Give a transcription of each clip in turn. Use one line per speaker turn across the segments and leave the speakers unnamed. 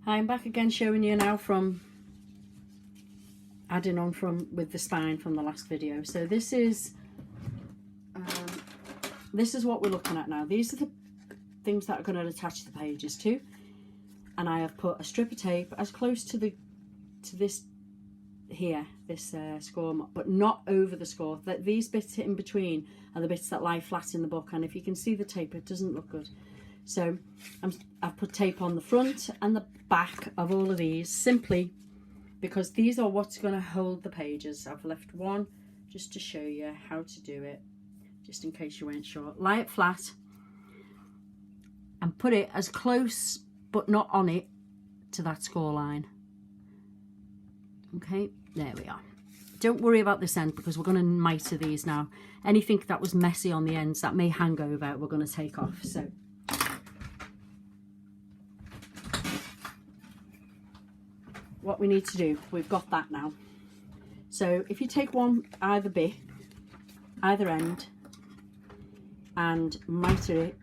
I'm back again showing you now from adding on from with the spine from the last video. So this is what we're looking at now. These are the things that are going to attach the pages to, and I have put a strip of tape as close to this here, this score, but not over the score. That these bits in between are the bits that lie flat in the book, and if you can see the tape, it doesn't look good. So I've put tape on the front and the back of all of these, simply because these are what's going to hold the pages. I've left one just to show you how to do it, just in case you weren't sure. Lie it flat and put it as close, but not on it, to that score line. Okay, there we are. Don't worry about this end because we're going to mitre these now. Anything that was messy on the ends that may hang over, we're going to take off. So what we need to do, we've got that now. So if you take either end, and mitre it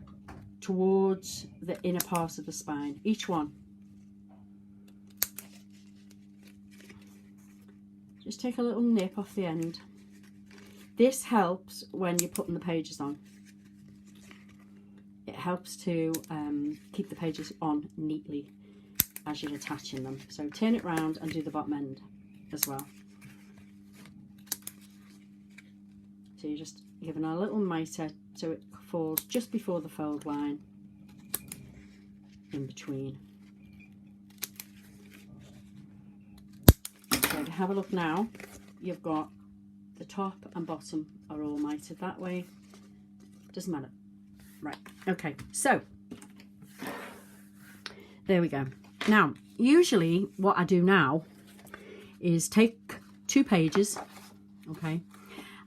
towards the inner part of the spine, each one. Just take a little nip off the end. This helps when you're putting the pages on. It helps to keep the pages on neatly as you're attaching them. So turn it round and do the bottom end as well. So you're just giving a little mitre so it falls just before the fold line in between. So to have a look now, you've got the top and bottom are all mitered that way. Doesn't matter. Right, okay, so there we go. Now, usually what I do now is take 2 pages, okay,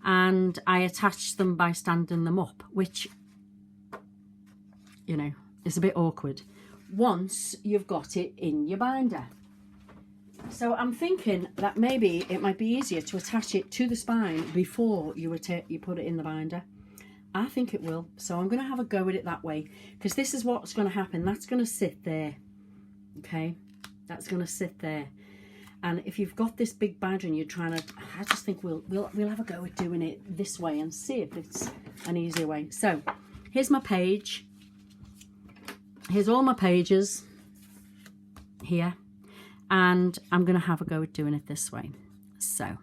and I attach them by standing them up, which, you know, is a bit awkward once you've got it in your binder. So I'm thinking that maybe it might be easier to attach it to the spine before you put it in the binder. I think it will, so I'm going to have a go at it that way, because this is what's going to happen. That's going to sit there. Okay, that's going to sit there, and if you've got this big binder and you're trying to, I just think we'll have a go at doing it this way and see if it's an easier way. So here's my page. Here's all my pages here, and I'm going to have a go at doing it this way. So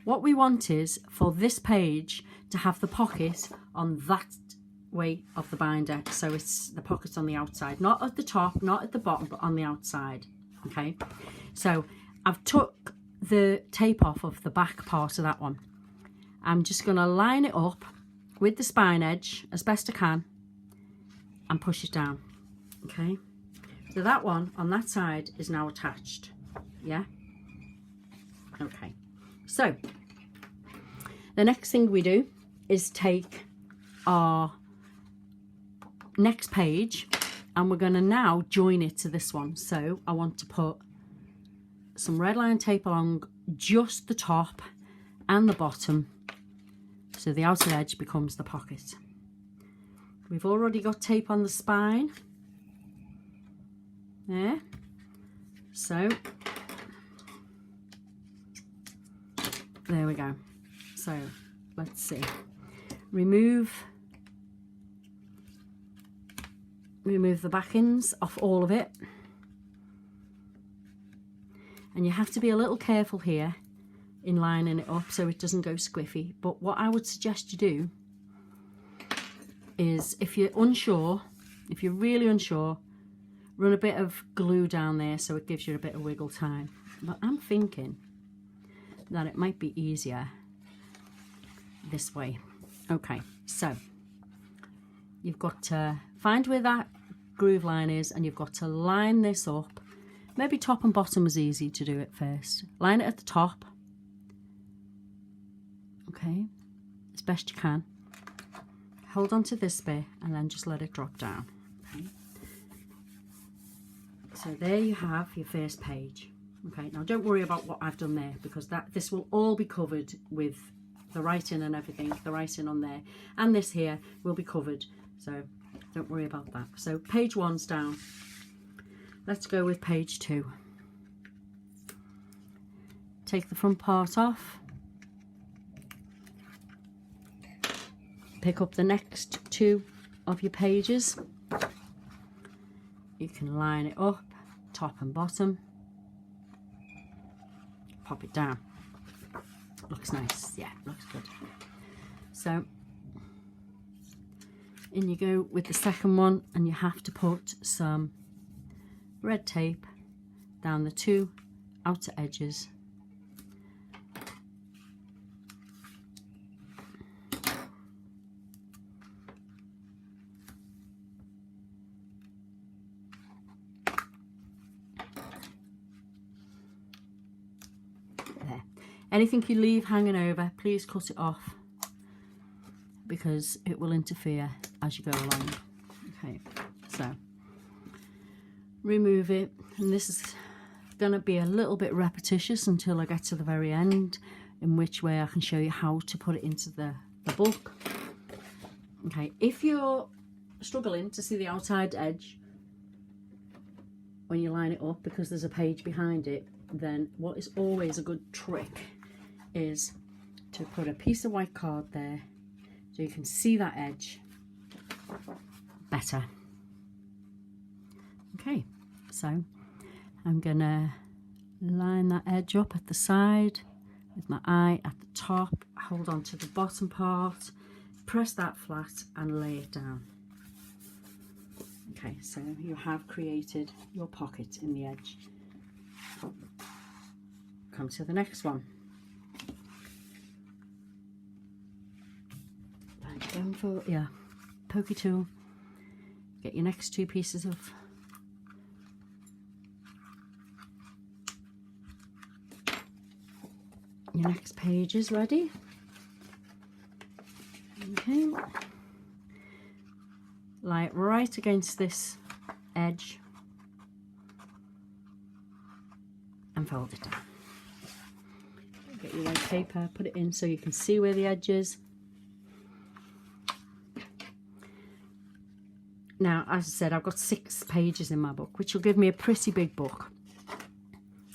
what we want is for this page to have the pocket on that way of the binder, so it's the pockets on the outside, not at the top, not at the bottom, but on the outside. Okay, so I've took the tape off of the back part of that one. I'm just going to line it up with the spine edge as best I can and push it down. Okay, so that one on that side is now attached. Yeah, okay, so the next thing we do is take our next page and we're going to now join it to this one. So I want to put some red line tape along just the top and the bottom, so the outer edge becomes the pocket. We've already got tape on the spine there, so there we go. So let's see, remove the backings off all of it, and you have to be a little careful here in lining it up so it doesn't go squiffy. But what I would suggest you do is, if you're unsure, if you're really unsure, run a bit of glue down there so it gives you a bit of wiggle time. But I'm thinking that it might be easier this way. Okay, so you've got to find where that groove line is, and you've got to line this up. Maybe top and bottom is easy to do it first. Line it at the top, okay, as best you can. Hold on to this bit and then just let it drop down. Okay, so there you have your first page. Okay, now don't worry about what I've done there, because this will all be covered with the writing and everything. The writing on there and this here will be covered, so don't worry about that. So page 1's down. let's go with page 2. Take the front part off. Pick up the next 2 of your pages. You can line it up, top and bottom. Pop it down. Looks nice. Yeah, looks good. So in you go with the second one, and you have to put some red tape down the 2 outer edges. There. Anything you leave hanging over, please cut it off, because it will interfere as you go along. Okay, so remove it, and this is going to be a little bit repetitious until I get to the very end, in which way I can show you how to put it into the book. Okay, if you're struggling to see the outside edge when you line it up because there's a page behind it, then what is always a good trick is to put a piece of white card there so you can see that edge better. Okay, so I'm gonna line that edge up at the side with my eye at the top, hold on to the bottom part, press that flat and lay it down. Okay, so you have created your pocket in the edge. Come to the next one. Going for, yeah, pokey tool. Get your next 2 pieces of your next pages ready. Okay, lie it right against this edge and fold it down. Get your white paper, put it in so you can see where the edge is. Now, as I said, I've got 6 pages in my book, which will give me a pretty big book.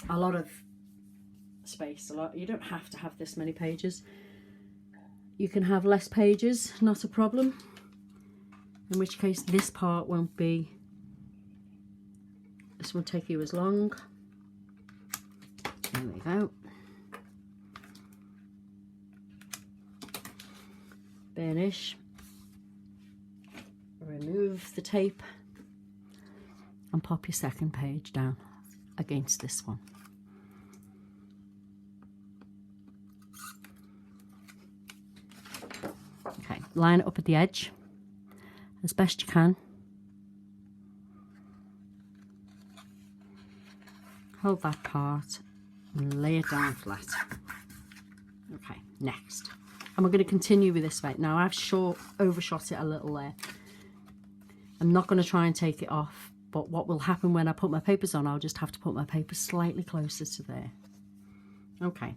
A lot of space. You don't have to have this many pages. You can have less pages, not a problem. In which case, this part won't be. This won't take you as long. There we go. Burnish. Remove the tape and pop your second page down against this one. Okay, line it up at the edge as best you can. Hold that part and lay it down flat. Okay, next. And we're going to continue with this way. Now I've overshot it a little there. I'm not going to try and take it off, but what will happen when I put my papers on, I'll just have to put my papers slightly closer to there. Okay,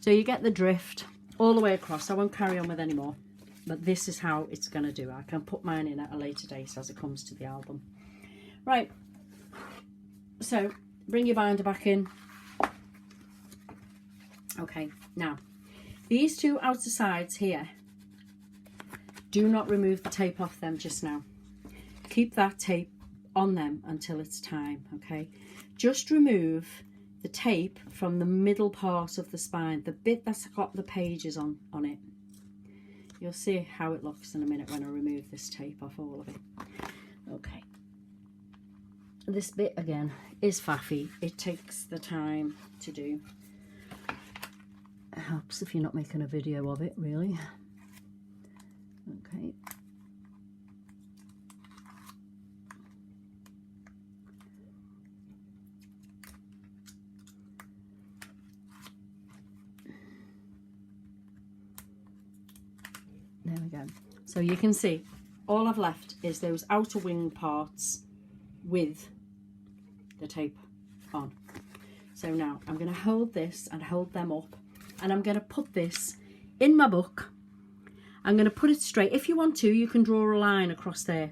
so you get the drift all the way across. I won't carry on with any more, but this is how it's going to do. I can put mine in at a later date as it comes to the album. Right, so bring your binder back in. Okay, now these 2 outer sides here, do not remove the tape off them just now. Keep that tape on them until it's time, okay? Just remove the tape from the middle part of the spine, the bit that's got the pages on it. You'll see how it looks in a minute when I remove this tape off all of it. Okay. This bit, again, is faffy. It takes the time to do. It helps if you're not making a video of it, really. Okay. There we go. So you can see all I've left is those outer wing parts with the tape on. So now I'm going to hold this and hold them up, and I'm going to put this in my book. I'm going to put it straight. If you want to, you can draw a line across there.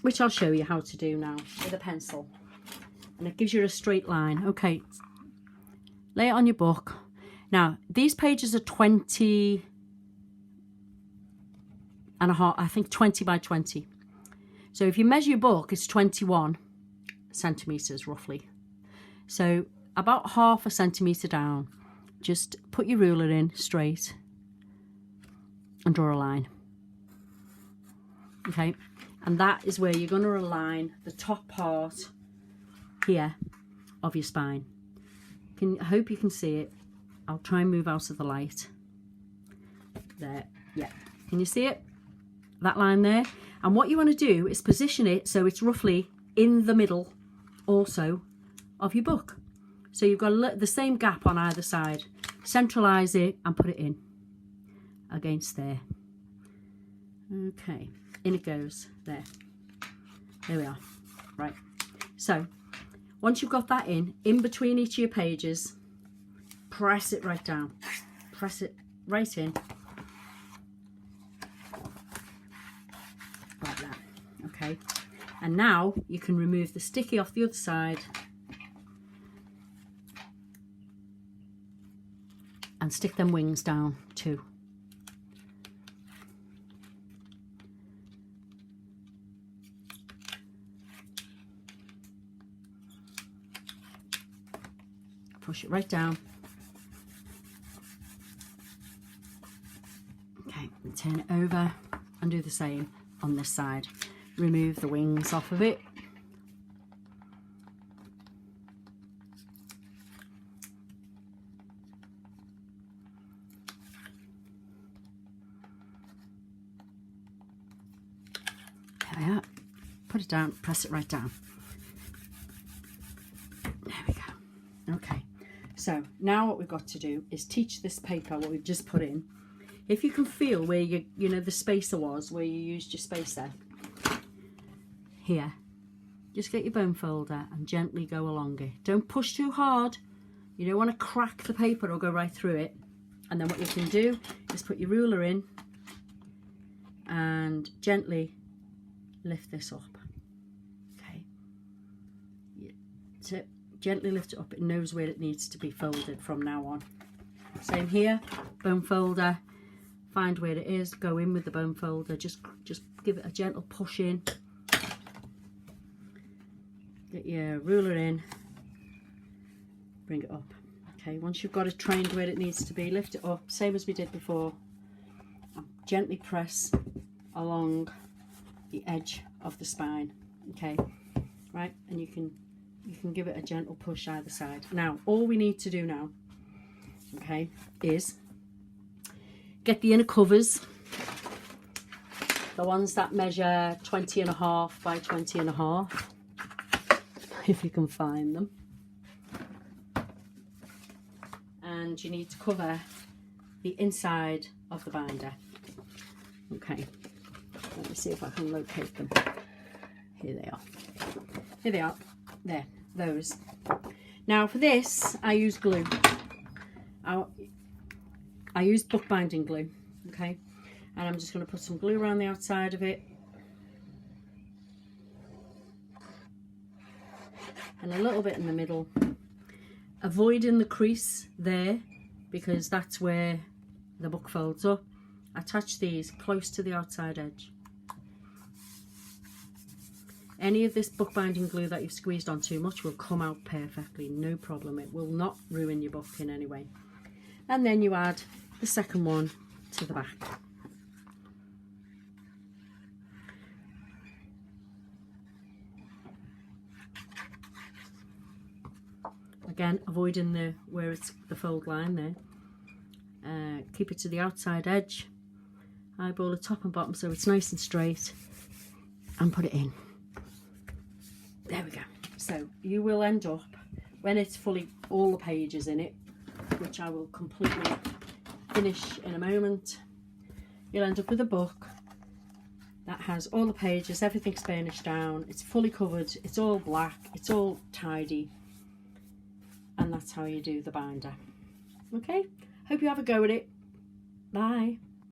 which I'll show you how to do now with a pencil. And it gives you a straight line. Okay, lay it on your book. Now, these pages are 20 and a half, I think 20 by 20. So if you measure your book, it's 21 centimetres roughly. So about half a centimetre down, just put your ruler in straight and draw a line. Okay, and that is where you're going to align the top part here of your spine. I hope you can see it. I'll try and move out of the light. There, yeah. Can you see it? That line there. And what you want to do is position it so it's roughly in the middle also of your book. So you've got the same gap on either side. Centralise it and put it in against there. Okay, in it goes. There we are. Right, so once you've got that in between each of your pages, press it right down. Press it right in. Like that. Okay, and now you can remove the sticky off the other side and stick them wings down too. Push it right down. Okay, and turn it over and do the same on this side. Remove the wings off of it. There we are. Put it down, press it right down. There we go. Okay. So now what we've got to do is teach this paper, what we've just put in. If you can feel where you know the spacer was, where you used your spacer, here, just get your bone folder and gently go along it. Don't push too hard. You don't want to crack the paper or go right through it. And then what you can do is put your ruler in and gently lift this up. Okay. So gently lift it up. It knows where it needs to be folded from now on. Same here, bone folder, find where it is, go in with the bone folder, just give it a gentle push in. Get your ruler in, bring it up. Okay, once you've got it trained where it needs to be, lift it up, same as we did before. Gently press along the edge of the spine. Okay, right, and you can give it a gentle push either side. Now, all we need to do now, okay, is get the inner covers, the ones that measure 20.5 by 20.5, if you can find them. And you need to cover the inside of the binder. Okay, let me see if I can locate them. Here they are. Here they are. There, those. Now for this, I use glue. I use bookbinding glue, okay? And I'm just going to put some glue around the outside of it. And a little bit in the middle. Avoiding the crease there, because that's where the book folds up. Attach these close to the outside edge. Any of this bookbinding glue that you've squeezed on too much will come out perfectly, no problem. It will not ruin your book in any way. And then you add the second one to the back. Again, avoiding where it's the fold line there. Keep it to the outside edge. Eyeball the top and bottom so it's nice and straight. And put it in. There we go. So you will end up, when it's fully all the pages in it, which I will completely finish in a moment, you'll end up with a book that has all the pages, everything's burnished down, it's fully covered, it's all black, it's all tidy, and that's how you do the binder. Okay, hope you have a go at it. Bye.